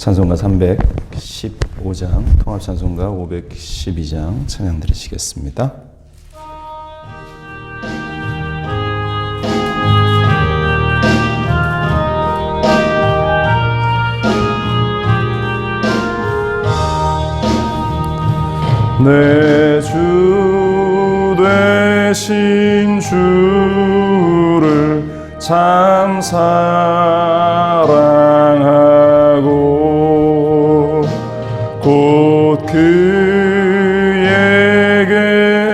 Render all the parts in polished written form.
찬송가 315장, 통합찬송가 512장 찬양 드리시겠습니다. 내 주 되신 주를 참 사랑하고 곧 그에게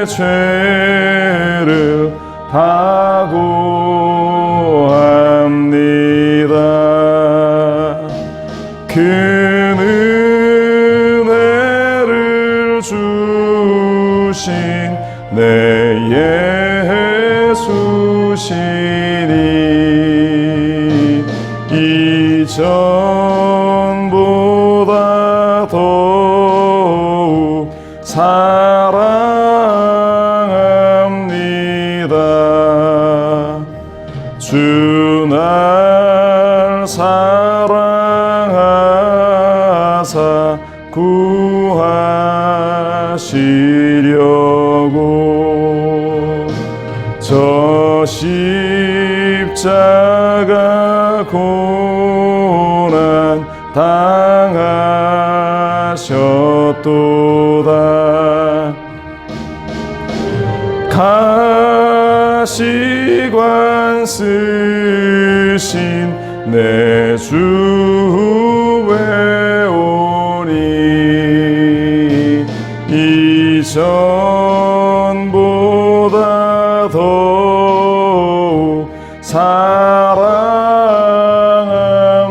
죄를 다고합니다. 그는 은혜를 주신 내 예수시니 이전보다 더욱 사랑합니다. 주 날 사랑하사 구하시려고 저 십자가 고난 당하셨도다. 가시관 쓰신 내 주 외오니 이전보다 더욱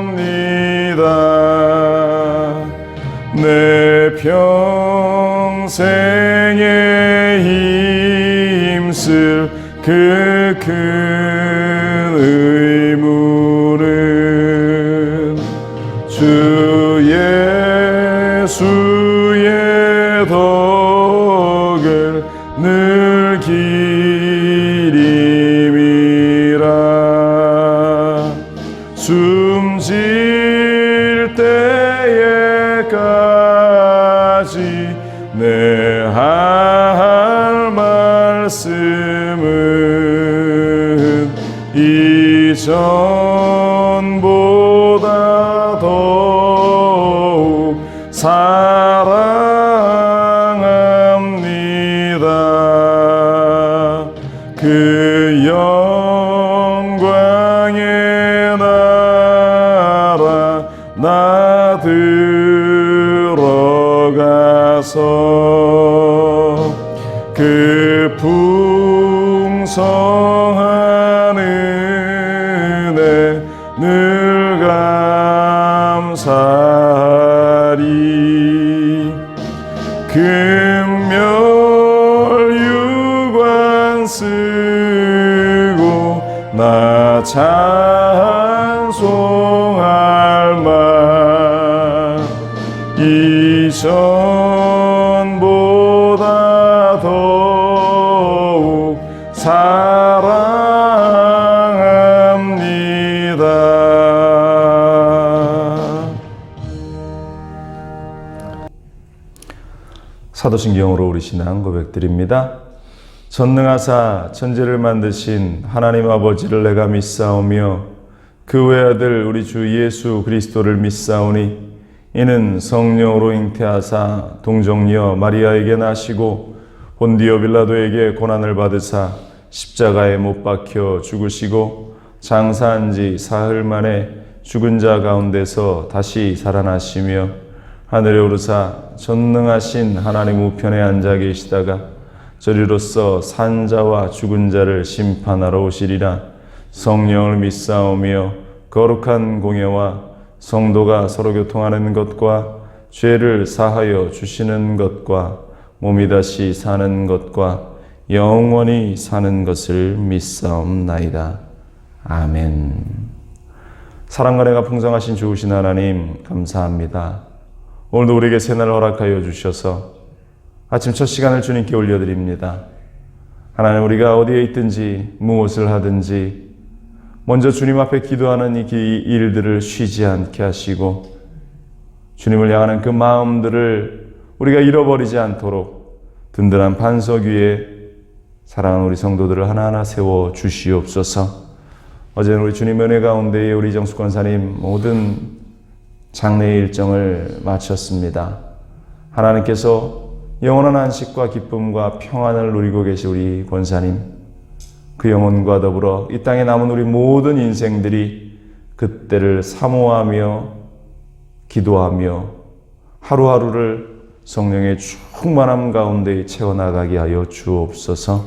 사랑합니다. 내 평생에 힘쓸 그 큰 의무는 주 예수의 덕을 늘 기림이라. 숨질 때에까지 내 할 말씀은 이전보다 더욱 사랑합니다. 그 영광의 나라 나 들어가서 그 풍성한 은혜 늘 감사하리. 금멸 유관 쓰고 나 찬송할 만 이전보다 더욱 사랑합니다. 사도신경으로 우리 신앙 고백드립니다. 전능하사 천지를 만드신 하나님 아버지를 내가 믿사오며 그 외아들 우리 주 예수 그리스도를 믿사오니 이는 성령으로 잉태하사 동정녀 마리아에게 나시고 본디오 빌라도에게 고난을 받으사 십자가에 못 박혀 죽으시고 장사한 지 사흘 만에 죽은 자 가운데서 다시 살아나시며 하늘에 오르사 전능하신 하나님 우편에 앉아 계시다가 저리로서 산 자와 죽은 자를 심판하러 오시리라. 성령을 믿사오며 거룩한 공예와 성도가 서로 교통하는 것과 죄를 사하여 주시는 것과 몸이 다시 사는 것과 영원히 사는 것을 믿사옵나이다. 아멘. 사랑과 은혜가 풍성하신 좋으신 하나님 감사합니다. 오늘도 우리에게 새날을 허락하여 주셔서 아침 첫 시간을 주님께 올려드립니다. 하나님, 우리가 어디에 있든지 무엇을 하든지 먼저 주님 앞에 기도하는 이 일들을 쉬지 않게 하시고 주님을 향하는 그 마음들을 우리가 잃어버리지 않도록 든든한 반석 위에 사랑하는 우리 성도들을 하나하나 세워 주시옵소서. 어제는 우리 주님 은혜 가운데에 우리 이정숙 권사님 모든 장례 일정을 마쳤습니다. 하나님께서 영원한 안식과 기쁨과 평안을 누리고 계신 우리 권사님, 그 영혼과 더불어 이 땅에 남은 우리 모든 인생들이 그때를 사모하며 기도하며 하루하루를 성령의 충만함 가운데 채워나가게 하여 주옵소서.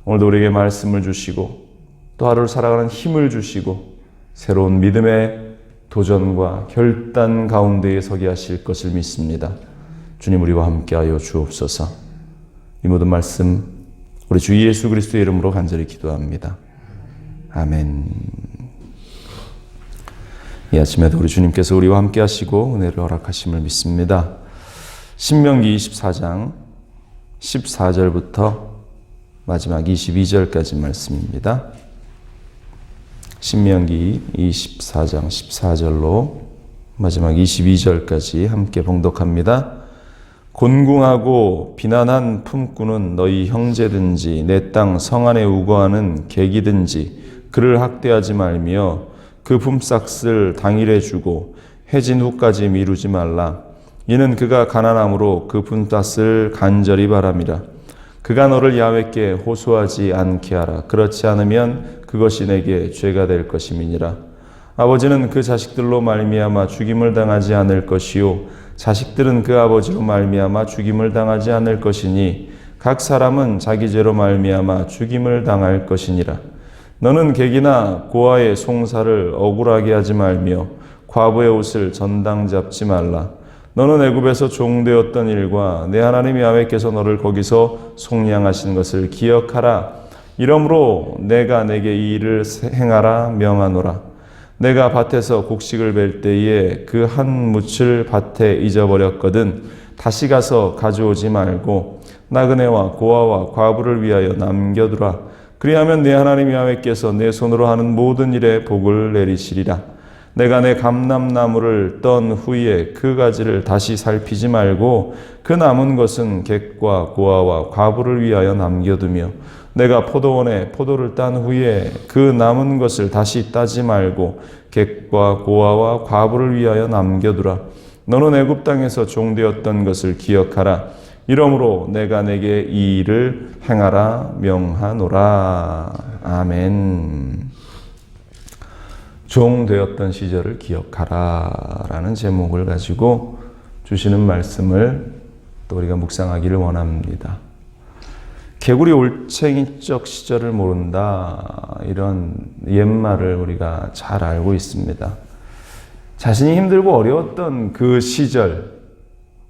오늘도 우리에게 말씀을 주시고 또 하루를 살아가는 힘을 주시고 새로운 믿음의 도전과 결단 가운데에 서게 하실 것을 믿습니다. 주님, 우리와 함께하여 주옵소서. 이 모든 말씀 우리 주 예수 그리스도의 이름으로 간절히 기도합니다. 아멘. 이 아침에도 우리 주님께서 우리와 함께하시고 은혜를 허락하심을 믿습니다. 신명기 24장 14절부터 마지막 22절까지 말씀입니다. 신명기 24장 14절로 마지막 22절까지 함께 봉독합니다. 곤궁하고 비난한 품꾼은 너희 형제든지 내 땅 성안에 우거하는 객이든지 그를 학대하지 말며 그 품삯을 당일에 주고 해진 후까지 미루지 말라. 이는 그가 가난함으로 그 품삯을 간절히 바람이라. 그가 너를 야훼께 호소하지 않게 하라. 그렇지 않으면 그것이 내게 죄가 될 것임이니라. 아버지는 그 자식들로 말미암아 죽임을 당하지 않을 것이요 자식들은 그 아버지로 말미암아 죽임을 당하지 않을 것이니 각 사람은 자기 죄로 말미암아 죽임을 당할 것이니라. 너는 객이나 고아의 송사를 억울하게 하지 말며 과부의 옷을 전당 잡지 말라. 너는 애굽에서 종되었던 일과 내 하나님 야훼께서 너를 거기서 속량하신 것을 기억하라. 이러므로 내가 내게 이 일을 행하라 명하노라. 내가 밭에서 곡식을 벨 때에 그 한 묻을 밭에 잊어버렸거든 다시 가서 가져오지 말고 나그네와 고아와 과부를 위하여 남겨두라. 그리하면 내 하나님 야훼께서 내 손으로 하는 모든 일에 복을 내리시리라. 내가 내 감람나무를 떤 후에 그 가지를 다시 살피지 말고 그 남은 것은 객과 고아와 과부를 위하여 남겨두며 내가 포도원에 포도를 딴 후에 그 남은 것을 다시 따지 말고 객과 고아와 과부를 위하여 남겨두라. 너는 애굽 땅에서 종되었던 것을 기억하라. 이러므로 내가 내게 이 일을 행하라 명하노라. 아멘. 종되었던 시절을 기억하라 라는 제목을 가지고 주시는 말씀을 또 우리가 묵상하기를 원합니다. 개구리 올챙이적 시절을 모른다, 이런 옛말을 우리가 잘 알고 있습니다. 자신이 힘들고 어려웠던 그 시절,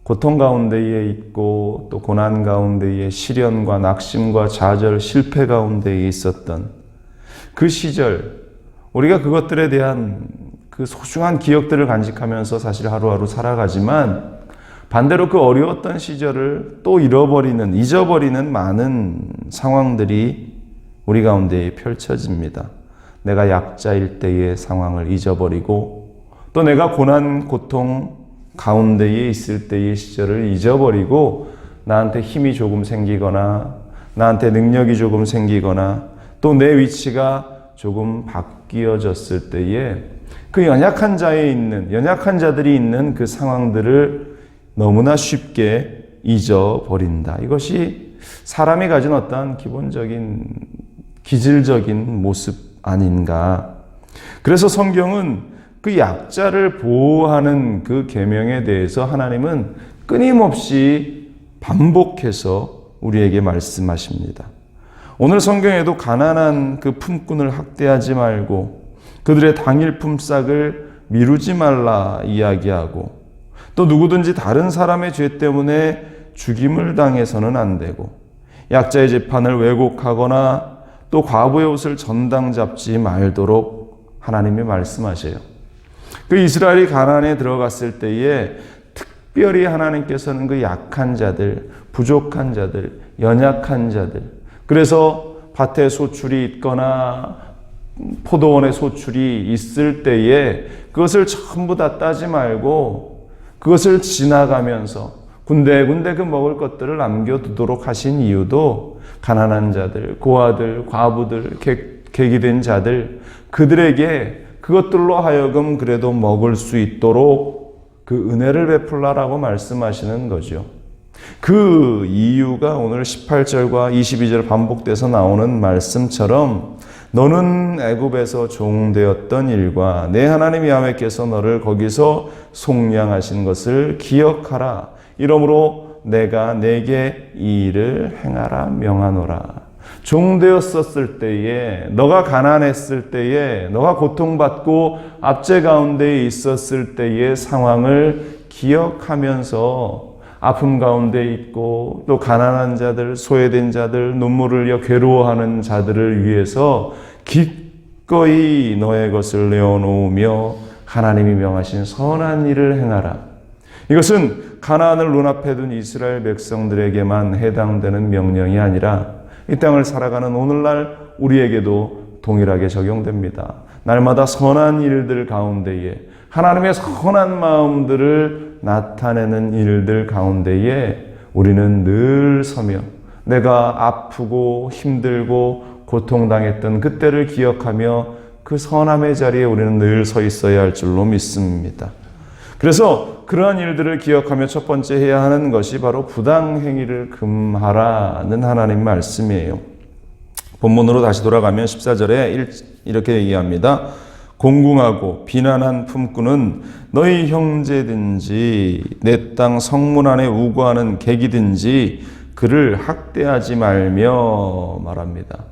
고통 가운데에 있고 또 고난 가운데에 시련과 낙심과 좌절, 실패 가운데에 있었던 그 시절, 우리가 그것들에 대한 그 소중한 기억들을 간직하면서 사실 하루하루 살아가지만 반대로 그 어려웠던 시절을 또 잊어버리는 많은 상황들이 우리 가운데 펼쳐집니다. 내가 약자일 때의 상황을 잊어버리고 또 내가 고난, 고통 가운데에 있을 때의 시절을 잊어버리고 나한테 힘이 조금 생기거나 나한테 능력이 조금 생기거나 또 내 위치가 조금 바뀌어졌을 때에 그 연약한 자들이 있는 그 상황들을 너무나 쉽게 잊어버린다. 이것이 사람이 가진 어떤 기본적인 기질적인 모습 아닌가. 그래서 성경은 그 약자를 보호하는 그 계명에 대해서 하나님은 끊임없이 반복해서 우리에게 말씀하십니다. 오늘 성경에도 가난한 그 품꾼을 학대하지 말고 그들의 당일 품삯을 미루지 말라 이야기하고 또 누구든지 다른 사람의 죄 때문에 죽임을 당해서는 안 되고 약자의 재판을 왜곡하거나 또 과부의 옷을 전당 잡지 말도록 하나님이 말씀하셔요. 그 이스라엘이 가나안에 들어갔을 때에 특별히 하나님께서는 그 약한 자들, 부족한 자들, 연약한 자들, 그래서 밭에 소출이 있거나 포도원에 소출이 있을 때에 그것을 전부 다 따지 말고 그것을 지나가면서 군데군데 그 먹을 것들을 남겨두도록 하신 이유도 가난한 자들, 고아들, 과부들, 객이 자들, 그들에게 그것들로 하여금 그래도 먹을 수 있도록 그 은혜를 베풀라라고 말씀하시는 거죠. 그 이유가 오늘 18절과 22절 반복돼서 나오는 말씀처럼 너는 애굽에서 종되었던 일과 내 하나님 야훼께서 너를 거기서 속량하신 것을 기억하라. 이러므로 내가 내게 이 일을 행하라 명하노라. 종되었었을 때에, 너가 가난했을 때에, 너가 고통받고 압제 가운데 있었을 때의 상황을 기억하면서 아픔 가운데 있고 또 가난한 자들, 소외된 자들, 눈물을 흘려 괴로워하는 자들을 위해서 기꺼이 너의 것을 내어놓으며 하나님이 명하신 선한 일을 행하라. 이것은 가나안을 눈앞에 둔 이스라엘 백성들에게만 해당되는 명령이 아니라 이 땅을 살아가는 오늘날 우리에게도 동일하게 적용됩니다. 날마다 선한 일들 가운데에 하나님의 선한 마음들을 나타내는 일들 가운데에 우리는 늘 서며 내가 아프고 힘들고 고통당했던 그때를 기억하며 그 선함의 자리에 우리는 늘 서 있어야 할 줄로 믿습니다. 그래서 그러한 일들을 기억하며 첫 번째 해야 하는 것이 바로 부당행위를 금하라는 하나님 말씀이에요. 본문으로 다시 돌아가면 14절에 이렇게 얘기합니다. 공궁하고 비난한 품꾼은 너희 형제든지 내 땅 성문 안에 우거하는 객이든지 그를 학대하지 말며 말합니다.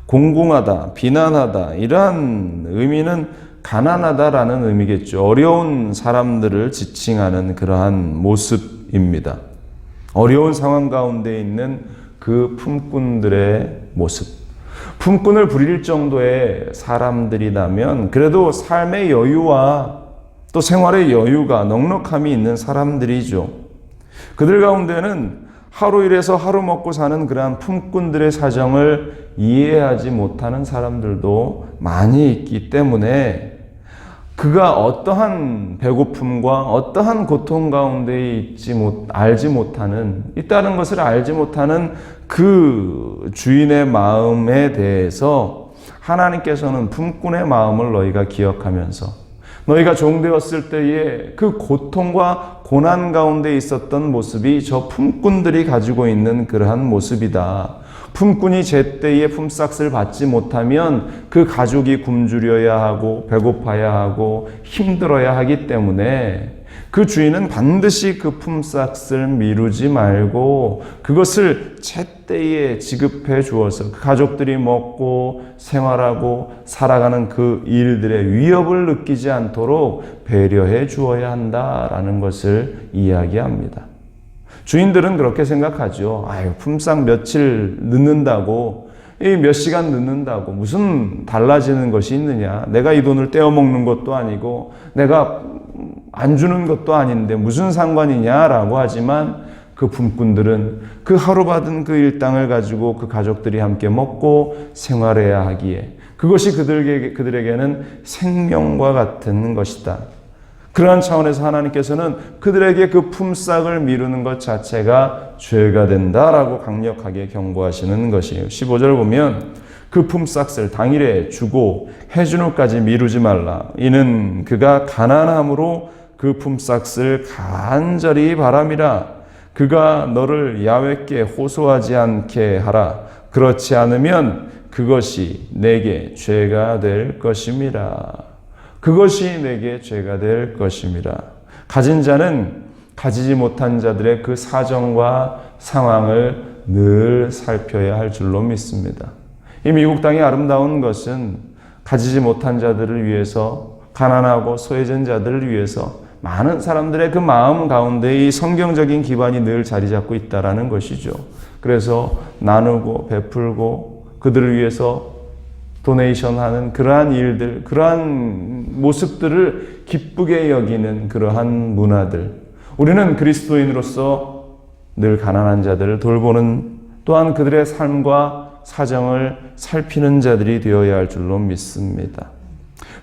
공궁하다, 비난하다 이러한 의미는 가난하다라는 의미겠죠. 어려운 사람들을 지칭하는 그러한 모습입니다. 어려운 상황 가운데 있는 그 품꾼들의 모습. 품꾼을 부릴 정도의 사람들이라면 그래도 삶의 여유와 또 생활의 여유가 넉넉함이 있는 사람들이죠. 그들 가운데는 하루 일해서 하루 먹고 사는 그러한 품꾼들의 사정을 이해하지 못하는 사람들도 많이 있기 때문에 그가 어떠한 배고픔과 어떠한 고통 가운데 알지 못하는, 있다는 것을 알지 못하는 그 주인의 마음에 대해서 하나님께서는 품꾼의 마음을 너희가 기억하면서 너희가 종되었을 때에 그 고통과 고난 가운데 있었던 모습이 저 품꾼들이 가지고 있는 그러한 모습이다. 품꾼이 제때에 품삯을 받지 못하면 그 가족이 굶주려야 하고 배고파야 하고 힘들어야 하기 때문에 그 주인은 반드시 그 품삯을 미루지 말고 그것을 제때에 지급해 주어서 그 가족들이 먹고 생활하고 살아가는 그 일들의 위협을 느끼지 않도록 배려해 주어야 한다라는 것을 이야기합니다. 주인들은 그렇게 생각하죠. 아유, 품삯 며칠 늦는다고, 몇 시간 늦는다고 무슨 달라지는 것이 있느냐. 내가 이 돈을 떼어먹는 것도 아니고 내가 안 주는 것도 아닌데 무슨 상관이냐라고 하지만 그 품꾼들은 그 하루 받은 그 일당을 가지고 그 가족들이 함께 먹고 생활해야 하기에 그것이 그들에게는 생명과 같은 것이다. 그러한 차원에서 하나님께서는 그들에게 그 품삯을 미루는 것 자체가 죄가 된다라고 강력하게 경고하시는 것이에요. 15절 보면 그 품삯을 당일에 주고 해준후까지 미루지 말라. 이는 그가 가난함으로 그 품삯을 간절히 바람이라. 그가 너를 야훼께 호소하지 않게 하라. 그렇지 않으면 그것이 내게 죄가 될 것임이라. 그것이 내게 죄가 될 것임이라. 가진 자는 가지지 못한 자들의 그 사정과 상황을 늘 살펴야 할 줄로 믿습니다. 이 미국 땅이 아름다운 것은 가지지 못한 자들을 위해서, 가난하고 소외된 자들을 위해서 많은 사람들의 그 마음 가운데 이 성경적인 기반이 늘 자리 잡고 있다는 것이죠. 그래서 나누고 베풀고 그들을 위해서 도네이션 하는 그러한 일들, 그러한 모습들을 기쁘게 여기는 그러한 문화들. 우리는 그리스도인으로서 늘 가난한 자들을 돌보는, 또한 그들의 삶과 사정을 살피는 자들이 되어야 할 줄로 믿습니다.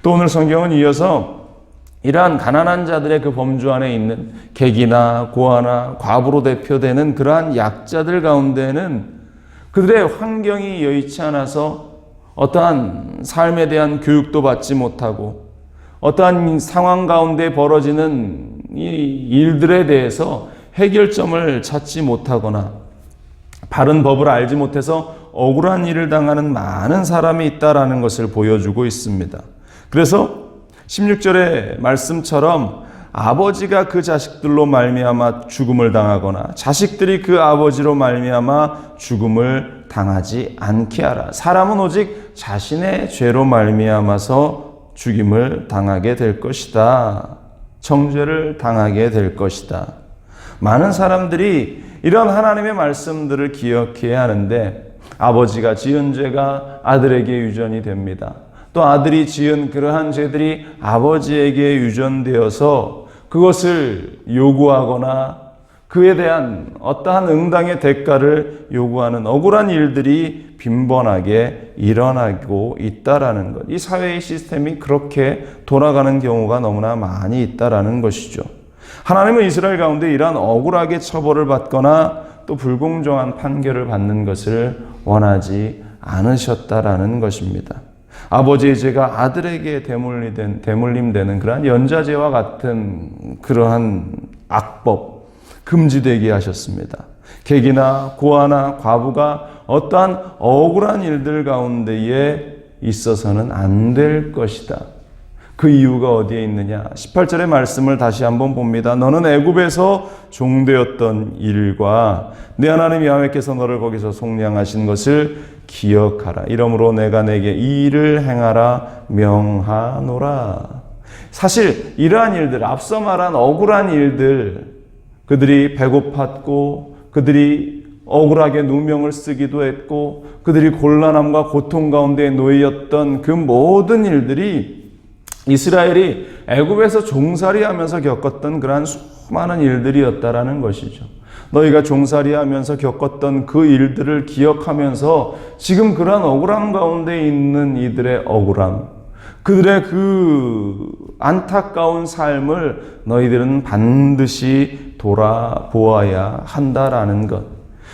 또 오늘 성경은 이어서 이러한 가난한 자들의 그 범주 안에 있는 객이나 고아나 과부로 대표되는 그러한 약자들 가운데는 그들의 환경이 여의치 않아서 어떠한 삶에 대한 교육도 받지 못하고 어떠한 상황 가운데 벌어지는 이 일들에 대해서 해결점을 찾지 못하거나 바른 법을 알지 못해서 억울한 일을 당하는 많은 사람이 있다라는 것을 보여주고 있습니다. 그래서 16절의 말씀처럼 아버지가 그 자식들로 말미암아 죽음을 당하거나 자식들이 그 아버지로 말미암아 죽음을 당하지 않게 하라. 사람은 오직 자신의 죄로 말미암아서 죽임을 당하게 될 것이다. 정죄를 당하게 될 것이다. 많은 사람들이 이런 하나님의 말씀들을 기억해야 하는데 아버지가 지은 죄가 아들에게 유전이 됩니다. 또 아들이 지은 그러한 죄들이 아버지에게 유전되어서 그것을 요구하거나 그에 대한 어떠한 응당의 대가를 요구하는 억울한 일들이 빈번하게 일어나고 있다라는 것. 이 사회의 시스템이 그렇게 돌아가는 경우가 너무나 많이 있다라는 것이죠. 하나님은 이스라엘 가운데 이러한 억울하게 처벌을 받거나 또 불공정한 판결을 받는 것을 원하지 않으셨다라는 것입니다. 아버지의 죄가 아들에게 대물림되는 그러한 연좌제와 같은 그러한 악법, 금지되게 하셨습니다. 객이나 고아나 과부가 어떠한 억울한 일들 가운데에 있어서는 안 될 것이다. 그 이유가 어디에 있느냐? 18절의 말씀을 다시 한번 봅니다. 너는 애굽에서 종되었던 일과 내 하나님 야훼께서 너를 거기서 속량하신 것을 기억하라. 이러므로 내가 내게 이 일을 행하라 명하노라. 사실 이러한 일들, 앞서 말한 억울한 일들, 그들이 배고팠고 그들이 억울하게 누명을 쓰기도 했고 그들이 곤란함과 고통 가운데 놓였던 그 모든 일들이 이스라엘이 애굽에서 종살이하면서 겪었던 그러한 수많은 일들이었다라는 것이죠. 너희가 종살이하면서 겪었던 그 일들을 기억하면서 지금 그러한 억울함 가운데 있는 이들의 억울함, 그들의 그 안타까운 삶을 너희들은 반드시 돌아보아야 한다라는 것.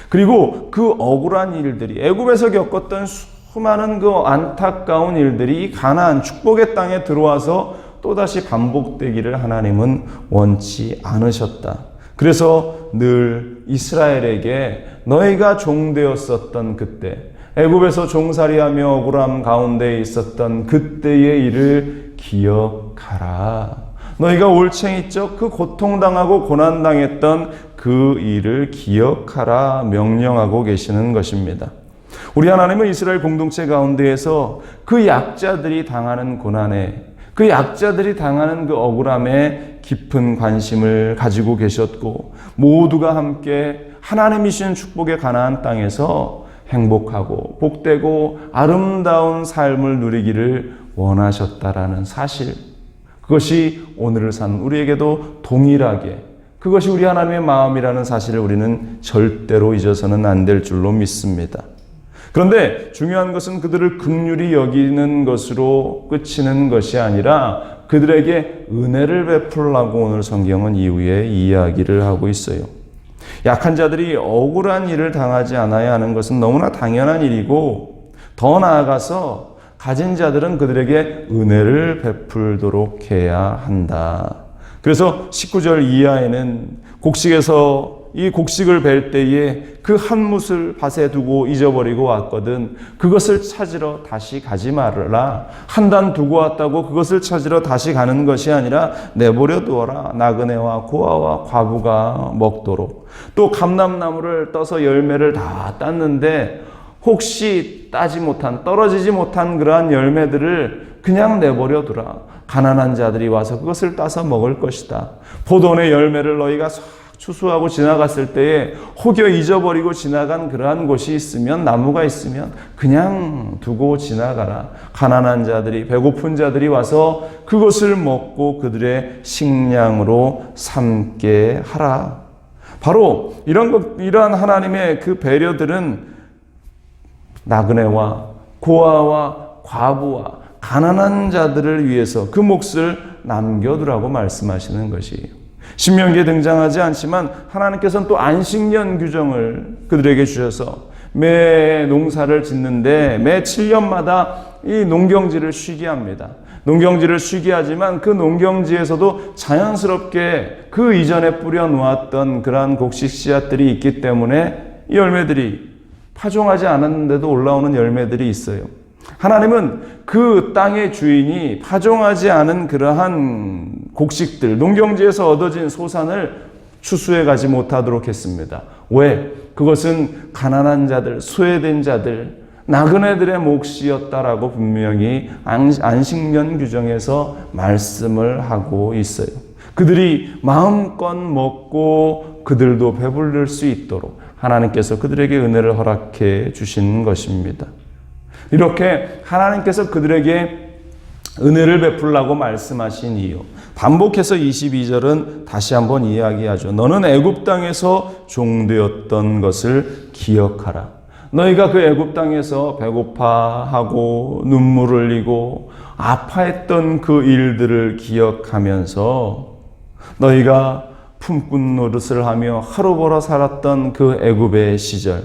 그리고 그 억울한 일들이 애굽에서 겪었던 수많은 그 안타까운 일들이 이 가나안 축복의 땅에 들어와서 또다시 반복되기를 하나님은 원치 않으셨다. 그래서 늘 이스라엘에게 너희가 종되었었던 그때, 애굽에서 종살이하며 억울함 가운데 있었던 그때의 일을 기억하라. 너희가 올챙이적 그 고통당하고 고난당했던 그 일을 기억하라 명령하고 계시는 것입니다. 우리 하나님은 이스라엘 공동체 가운데에서 그 약자들이 당하는 고난에, 그 약자들이 당하는 그 억울함에 깊은 관심을 가지고 계셨고 모두가 함께 하나님이신 축복의 가나안 땅에서 행복하고 복되고 아름다운 삶을 누리기를 원하셨다라는 사실, 그것이 오늘을 사는 우리에게도 동일하게 그것이 우리 하나님의 마음이라는 사실을 우리는 절대로 잊어서는 안 될 줄로 믿습니다. 그런데 중요한 것은 그들을 긍휼히 여기는 것으로 그치는 것이 아니라 그들에게 은혜를 베풀라고 오늘 성경은 이후에 이야기를 하고 있어요. 약한 자들이 억울한 일을 당하지 않아야 하는 것은 너무나 당연한 일이고 더 나아가서 가진 자들은 그들에게 은혜를 베풀도록 해야 한다. 그래서 19절 이하에는 곡식에서 이 곡식을 벨 때에 그 한 뭇을 밭에 두고 잊어버리고 왔거든 그것을 찾으러 다시 가지 말아라. 한 단 두고 왔다고 그것을 찾으러 다시 가는 것이 아니라 내버려 두어라. 나그네와 고아와 과부가 먹도록. 또 감람나무를 떠서 열매를 다 땄는데 혹시 따지 못한, 떨어지지 못한 그러한 열매들을 그냥 내버려 두라. 가난한 자들이 와서 그것을 따서 먹을 것이다. 포도원의 열매를 너희가 추수하고 지나갔을 때에 혹여 잊어버리고 지나간 그러한 곳이 있으면, 나무가 있으면 그냥 두고 지나가라. 가난한 자들이, 배고픈 자들이 와서 그것을 먹고 그들의 식량으로 삼게 하라. 바로 이러한 하나님의 그 배려들은 나그네와 고아와 과부와 가난한 자들을 위해서 그 몫을 남겨두라고 말씀하시는 것이에요. 신명기에 등장하지 않지만 하나님께서는 또 안식년 규정을 그들에게 주셔서 매 농사를 짓는데 매 7년마다 이 농경지를 쉬게 합니다. 농경지를 쉬게 하지만 그 농경지에서도 자연스럽게 그 이전에 뿌려 놓았던 그러한 곡식 씨앗들이 있기 때문에 이 열매들이 파종하지 않았는데도 올라오는 열매들이 있어요. 하나님은 그 땅의 주인이 파종하지 않은 그러한 곡식들, 농경지에서 얻어진 소산을 추수해 가지 못하도록 했습니다. 왜? 그것은 가난한 자들, 소외된 자들, 나그네들의 몫이었다라고 분명히 안식년 규정에서 말씀을 하고 있어요. 그들이 마음껏 먹고 그들도 배부를 수 있도록 하나님께서 그들에게 은혜를 허락해 주신 것입니다. 이렇게 하나님께서 그들에게 은혜를 베풀라고 말씀하신 이유, 반복해서 22절은 다시 한번 이야기하죠. 너는 애굽 땅에서 종되었던 것을 기억하라. 너희가 그 애굽 땅에서 배고파하고 눈물 흘리고 아파했던 그 일들을 기억하면서 너희가 품꾼 노릇을 하며 하루 벌어 살았던 그 애굽의 시절,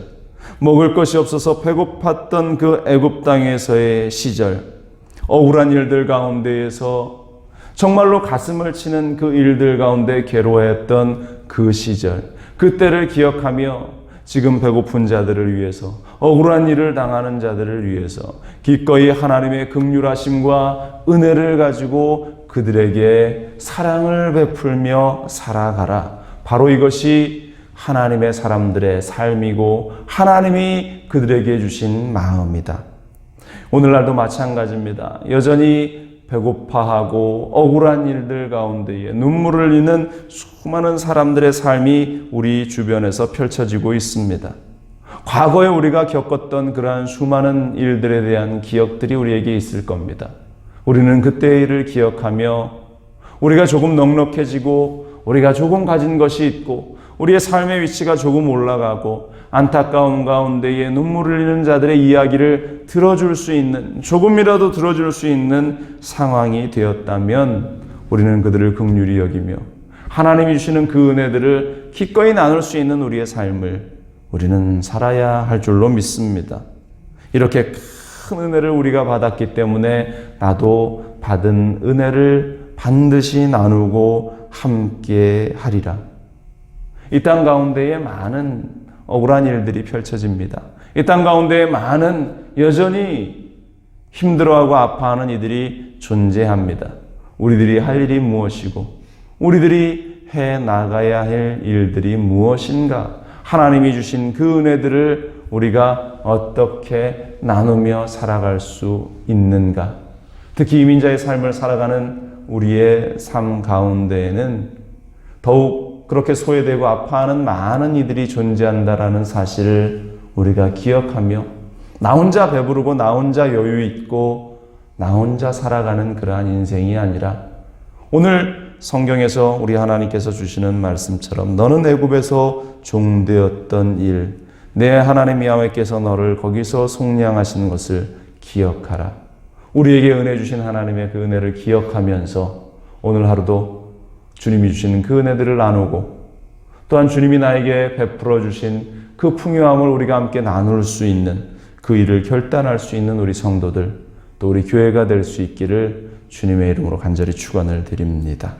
먹을 것이 없어서 배고팠던 그 애굽 땅에서의 시절, 억울한 일들 가운데에서 정말로 가슴을 치는 그 일들 가운데 괴로워했던 그 시절, 그때를 기억하며 지금 배고픈 자들을 위해서, 억울한 일을 당하는 자들을 위해서 기꺼이 하나님의 긍휼하심과 은혜를 가지고 그들에게 사랑을 베풀며 살아가라. 바로 이것이 하나님의 사람들의 삶이고 하나님이 그들에게 주신 마음이다. 오늘날도 마찬가지입니다. 여전히 배고파하고 억울한 일들 가운데에 눈물을 흘리는 수많은 사람들의 삶이 우리 주변에서 펼쳐지고 있습니다. 과거에 우리가 겪었던 그러한 수많은 일들에 대한 기억들이 우리에게 있을 겁니다. 우리는 그때의 일을 기억하며 우리가 조금 넉넉해지고 우리가 조금 가진 것이 있고 우리의 삶의 위치가 조금 올라가고 안타까움 가운데에 눈물을 흘리는 자들의 이야기를 들어줄 수 있는, 조금이라도 들어줄 수 있는 상황이 되었다면 우리는 그들을 긍휼히 여기며 하나님이 주시는 그 은혜들을 기꺼이 나눌 수 있는 우리의 삶을 우리는 살아야 할 줄로 믿습니다. 이렇게 큰 은혜를 우리가 받았기 때문에 나도 받은 은혜를 반드시 나누고 함께 하리라. 이 땅 가운데에 많은 억울한 일들이 펼쳐집니다. 이 땅 가운데에 많은 여전히 힘들어하고 아파하는 이들이 존재합니다. 우리들이 할 일이 무엇이고 우리들이 해 나가야 할 일들이 무엇인가? 하나님이 주신 그 은혜들을 우리가 어떻게 나누며 살아갈 수 있는가? 특히 이민자의 삶을 살아가는 우리의 삶 가운데에는 더욱 그렇게 소외되고 아파하는 많은 이들이 존재한다라는 사실을 우리가 기억하며 나 혼자 배부르고 나 혼자 여유 있고 나 혼자 살아가는 그러한 인생이 아니라 오늘 성경에서 우리 하나님께서 주시는 말씀처럼 너는 애굽에서 종되었던 일, 내 하나님 야훼께서 너를 거기서 속량하시는 것을 기억하라. 우리에게 은혜 주신 하나님의 그 은혜를 기억하면서 오늘 하루도 주님이 주시는 그 은혜들을 나누고 또한 주님이 나에게 베풀어 주신 그 풍요함을 우리가 함께 나눌 수 있는 그 일을 결단할 수 있는 우리 성도들 또 우리 교회가 될 수 있기를 주님의 이름으로 간절히 축원을 드립니다.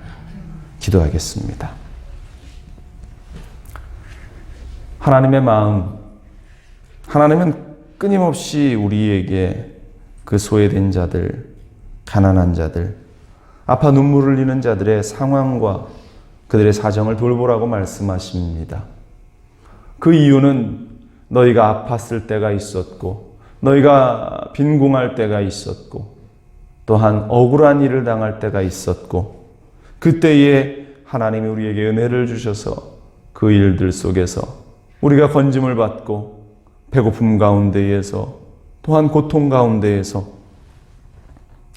기도하겠습니다. 하나님의 마음, 하나님은 끊임없이 우리에게 그 소외된 자들, 가난한 자들, 아파 눈물 흘리는 자들의 상황과 그들의 사정을 돌보라고 말씀하십니다. 그 이유는 너희가 아팠을 때가 있었고 너희가 빈궁할 때가 있었고 또한 억울한 일을 당할 때가 있었고 그때에 하나님이 우리에게 은혜를 주셔서 그 일들 속에서 우리가 건짐을 받고 배고픔 가운데에서 또한 고통 가운데에서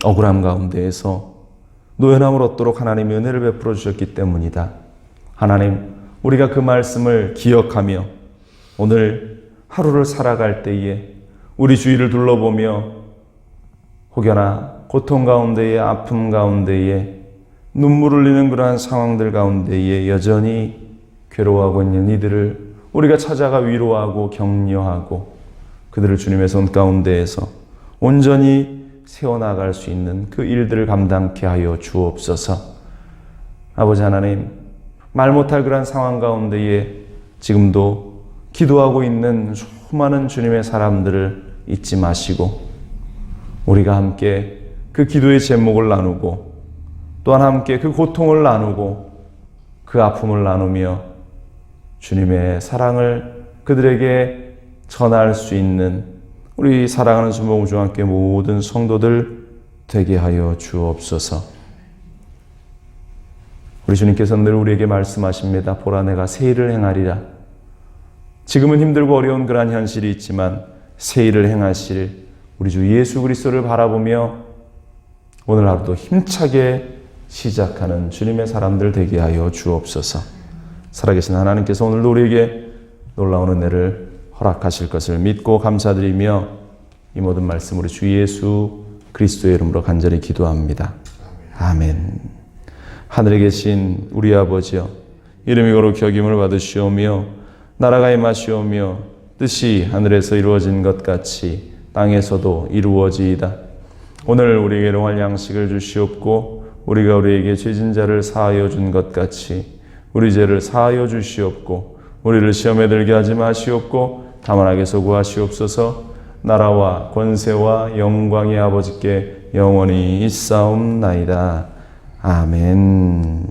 억울함 가운데에서 노연함을 얻도록 하나님이 은혜를 베풀어 주셨기 때문이다. 하나님, 우리가 그 말씀을 기억하며 오늘 하루를 살아갈 때에 우리 주위를 둘러보며 혹여나 고통 가운데에 아픔 가운데에 눈물 흘리는 그러한 상황들 가운데에 여전히 괴로워하고 있는 이들을 우리가 찾아가 위로하고 격려하고 그들을 주님의 손 가운데에서 온전히 세워나갈 수 있는 그 일들을 감당케 하여 주옵소서. 아버지 하나님, 말 못할 그러한 상황 가운데에 지금도 기도하고 있는 수많은 주님의 사람들을 잊지 마시고 우리가 함께 그 기도의 제목을 나누고 또한 함께 그 고통을 나누고 그 아픔을 나누며 주님의 사랑을 그들에게 전할 수 있는 우리 사랑하는 순복음중앙교회 모든 성도들 되게 하여 주옵소서. 우리 주님께서 늘 우리에게 말씀하십니다. 보라, 내가 새 일을 행하리라. 지금은 힘들고 어려운 그러한 현실이 있지만 새 일을 행하실 우리 주 예수 그리스도를 바라보며 오늘 하루도 힘차게 시작하는 주님의 사람들 되게 하여 주옵소서. 살아계신 하나님께서 오늘도 우리에게 놀라운 은혜를 허락하실 것을 믿고 감사드리며 이 모든 말씀 우리 주 예수 그리스도의 이름으로 간절히 기도합니다. 아멘. 하늘에 계신 우리 아버지여, 이름이 거룩히 여김을 받으시오며 나라가 임하시오며 뜻이 하늘에서 이루어진 것 같이 땅에서도 이루어지이다. 오늘 우리에게 일용할 양식을 주시옵고 우리가 우리에게 죄진 자를 사하여 준 것 같이 우리 죄를 사하여 주시옵고 우리를 시험에 들게 하지 마시옵고 다만 악에서 구하시옵소서. 나라와 권세와 영광이 아버지께 영원히 있사옵나이다. 아멘.